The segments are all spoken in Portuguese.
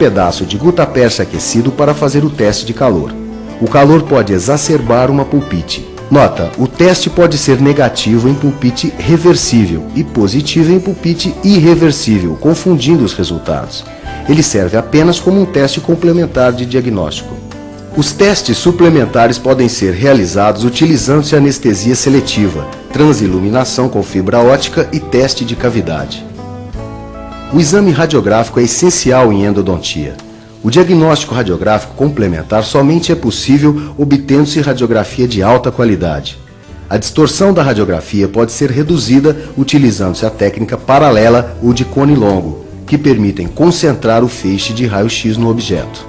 pedaço de gutapercha aquecido para fazer o teste de calor. O calor pode exacerbar uma pulpite. Nota: o teste pode ser negativo em pulpite reversível e positivo em pulpite irreversível, confundindo os resultados. Ele serve apenas como um teste complementar de diagnóstico. Os testes suplementares podem ser realizados utilizando-se anestesia seletiva, transiluminação com fibra óptica e teste de cavidade. O exame radiográfico é essencial em endodontia. O diagnóstico radiográfico complementar somente é possível obtendo-se radiografia de alta qualidade. A distorção da radiografia pode ser reduzida utilizando-se a técnica paralela ou de cone longo, que permitem concentrar o feixe de raio-x no objeto.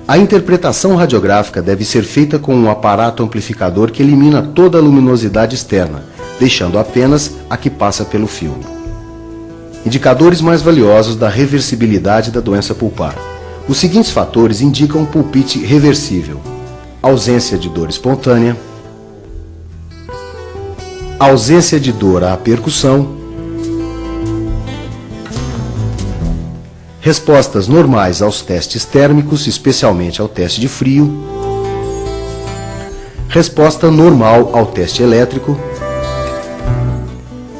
A interpretação radiográfica deve ser feita com um aparato amplificador que elimina toda a luminosidade externa, deixando apenas a que passa pelo filme. Indicadores mais valiosos da reversibilidade da doença pulpar. Os seguintes fatores indicam pulpite reversível: ausência de dor espontânea, ausência de dor à percussão, respostas normais aos testes térmicos, especialmente ao teste de frio, resposta normal ao teste elétrico,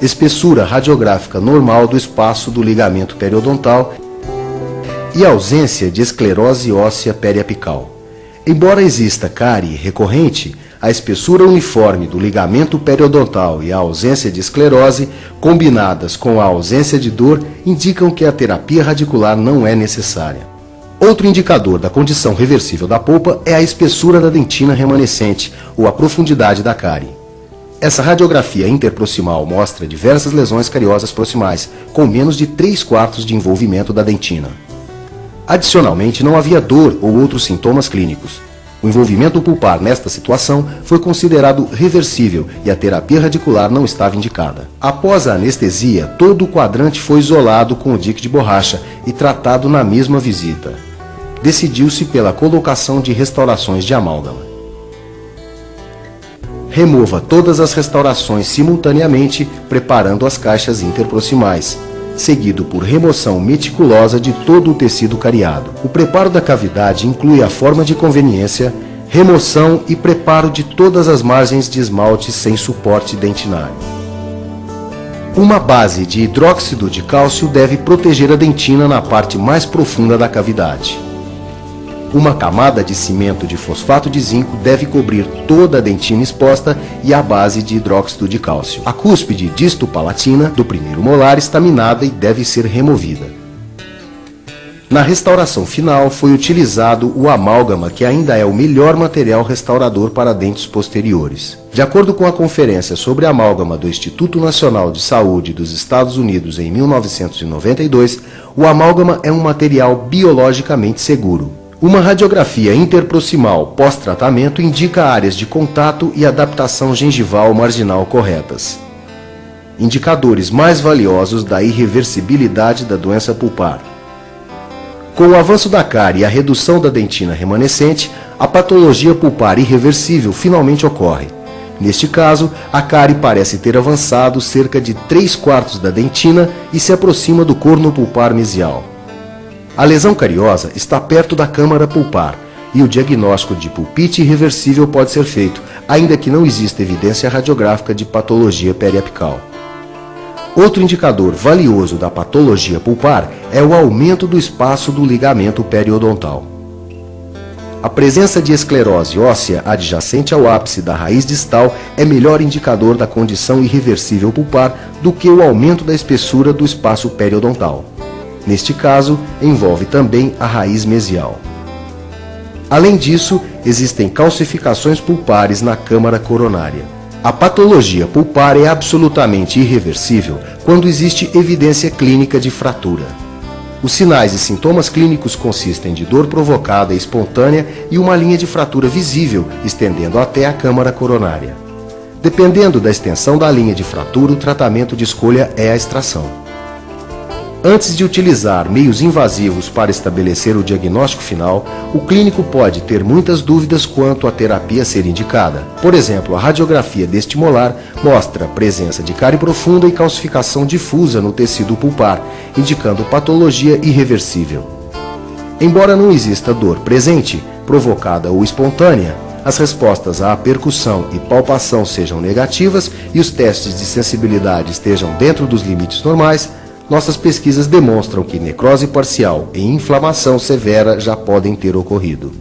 espessura radiográfica normal do espaço do ligamento periodontal e ausência de esclerose óssea periapical. Embora exista cárie recorrente, a espessura uniforme do ligamento periodontal e a ausência de esclerose, combinadas com a ausência de dor, indicam que a terapia radicular não é necessária. Outro indicador da condição reversível da polpa é a espessura da dentina remanescente ou a profundidade da cárie. Essa radiografia interproximal mostra diversas lesões cariosas proximais, com menos de 3/4 de envolvimento da dentina. Adicionalmente, não havia dor ou outros sintomas clínicos. O envolvimento pulpar nesta situação foi considerado reversível e a terapia radicular não estava indicada. Após a anestesia, todo o quadrante foi isolado com o dique de borracha e tratado na mesma visita. Decidiu-se pela colocação de restaurações de amálgama. Remova todas as restaurações simultaneamente, preparando as caixas interproximais, seguido por remoção meticulosa de todo o tecido cariado. O preparo da cavidade inclui a forma de conveniência, remoção e preparo de todas as margens de esmalte sem suporte dentinário. Uma base de hidróxido de cálcio deve proteger a dentina na parte mais profunda da cavidade. Uma camada de cimento de fosfato de zinco deve cobrir toda a dentina exposta e a base de hidróxido de cálcio. A cúspide distopalatina do primeiro molar está minada e deve ser removida. Na restauração final foi utilizado o amálgama, que ainda é o melhor material restaurador para dentes posteriores. De acordo com a Conferência sobre Amálgama do Instituto Nacional de Saúde dos Estados Unidos em 1992, o amálgama é um material biologicamente seguro. Uma radiografia interproximal pós-tratamento indica áreas de contato e adaptação gengival marginal corretas. Indicadores mais valiosos da irreversibilidade da doença pulpar. Com o avanço da cárie e a redução da dentina remanescente, a patologia pulpar irreversível finalmente ocorre. Neste caso, a cárie parece ter avançado cerca de 3/4 da dentina e se aproxima do corno pulpar mesial. A lesão cariosa está perto da câmara pulpar e o diagnóstico de pulpite irreversível pode ser feito, ainda que não exista evidência radiográfica de patologia periapical. Outro indicador valioso da patologia pulpar é o aumento do espaço do ligamento periodontal. A presença de esclerose óssea adjacente ao ápice da raiz distal é melhor indicador da condição irreversível pulpar do que o aumento da espessura do espaço periodontal. Neste caso, envolve também a raiz mesial. Além disso, existem calcificações pulpares na câmara coronária. A patologia pulpar é absolutamente irreversível quando existe evidência clínica de fratura. Os sinais e sintomas clínicos consistem de dor provocada e espontânea e uma linha de fratura visível estendendo até a câmara coronária. Dependendo da extensão da linha de fratura, o tratamento de escolha é a extração. Antes de utilizar meios invasivos para estabelecer o diagnóstico final, o clínico pode ter muitas dúvidas quanto à terapia a ser indicada. Por exemplo, a radiografia deste molar mostra a presença de cárie profunda e calcificação difusa no tecido pulpar, indicando patologia irreversível. Embora não exista dor presente, provocada ou espontânea, as respostas à percussão e palpação sejam negativas e os testes de sensibilidade estejam dentro dos limites normais, nossas pesquisas demonstram que necrose parcial e inflamação severa já podem ter ocorrido.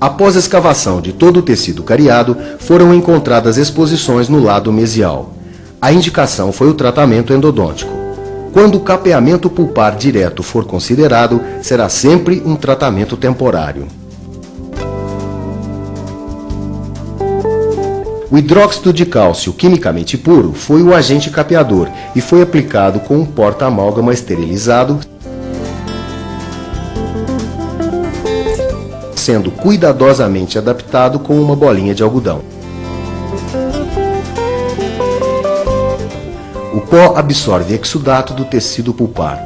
Após a escavação de todo o tecido cariado, foram encontradas exposições no lado mesial. A indicação foi o tratamento endodôntico. Quando o capeamento pulpar direto for considerado, será sempre um tratamento temporário. O hidróxido de cálcio quimicamente puro foi o agente capeador e foi aplicado com um porta-amálgama esterilizado, sendo cuidadosamente adaptado com uma bolinha de algodão. O pó absorve exudato do tecido pulpar.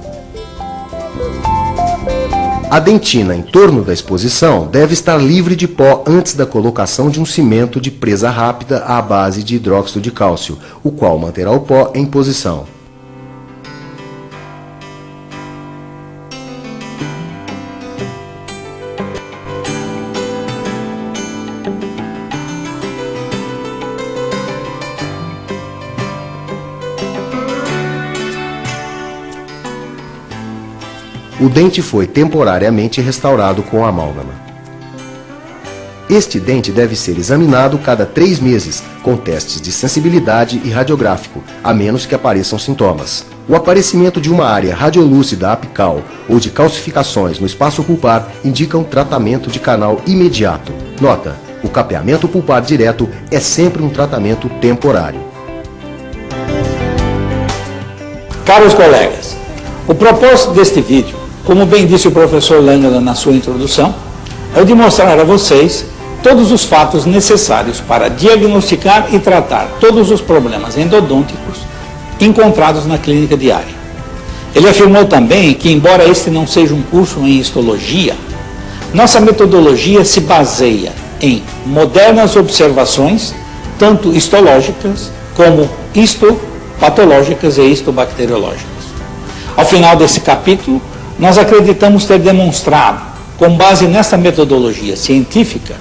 A dentina em torno da exposição deve estar livre de pó antes da colocação de um cimento de presa rápida à base de hidróxido de cálcio, o qual manterá o pó em posição. O dente foi temporariamente restaurado com amálgama. Este dente deve ser examinado cada 3 meses, com testes de sensibilidade e radiográfico, a menos que apareçam sintomas. O aparecimento de uma área radiolúcida apical ou de calcificações no espaço pulpar indicam tratamento de canal imediato. Nota: o capeamento pulpar direto é sempre um tratamento temporário. Caros colegas, o propósito deste vídeo, como bem disse o professor Langela na sua introdução, é o de mostrar a vocês todos os fatos necessários para diagnosticar e tratar todos os problemas endodônticos encontrados na clínica diária. Ele afirmou também que, embora este não seja um curso em histologia, nossa metodologia se baseia em modernas observações, tanto histológicas como histopatológicas e histobacteriológicas. Ao final desse capítulo, nós acreditamos ter demonstrado, com base nessa metodologia científica,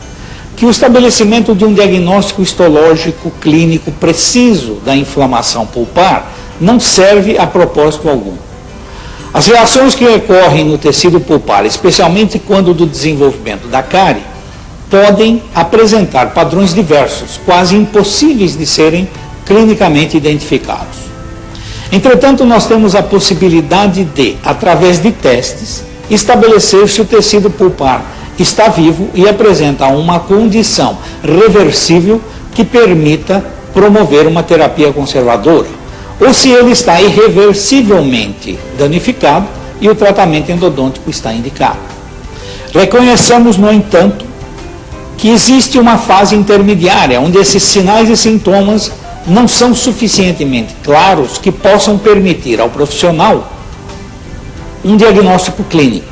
que o estabelecimento de um diagnóstico histológico clínico preciso da inflamação pulpar não serve a propósito algum. As reações que ocorrem no tecido pulpar, especialmente quando do desenvolvimento da cárie, podem apresentar padrões diversos, quase impossíveis de serem clinicamente identificados. Entretanto, nós temos a possibilidade de, através de testes, estabelecer se o tecido pulpar está vivo e apresenta uma condição reversível que permita promover uma terapia conservadora, ou se ele está irreversivelmente danificado e o tratamento endodôntico está indicado. Reconheçamos, no entanto, que existe uma fase intermediária, onde esses sinais e sintomas não são suficientemente claros que possam permitir ao profissional um diagnóstico clínico.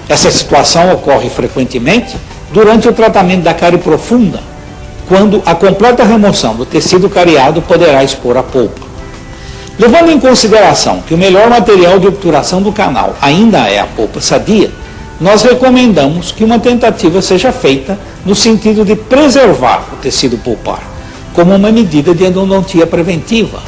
Essa situação ocorre frequentemente durante o tratamento da cárie profunda, quando a completa remoção do tecido cariado poderá expor a polpa. Levando em consideração que o melhor material de obturação do canal ainda é a polpa sadia, nós recomendamos que uma tentativa seja feita no sentido de preservar o tecido pulpar, como uma medida de endodontia preventiva.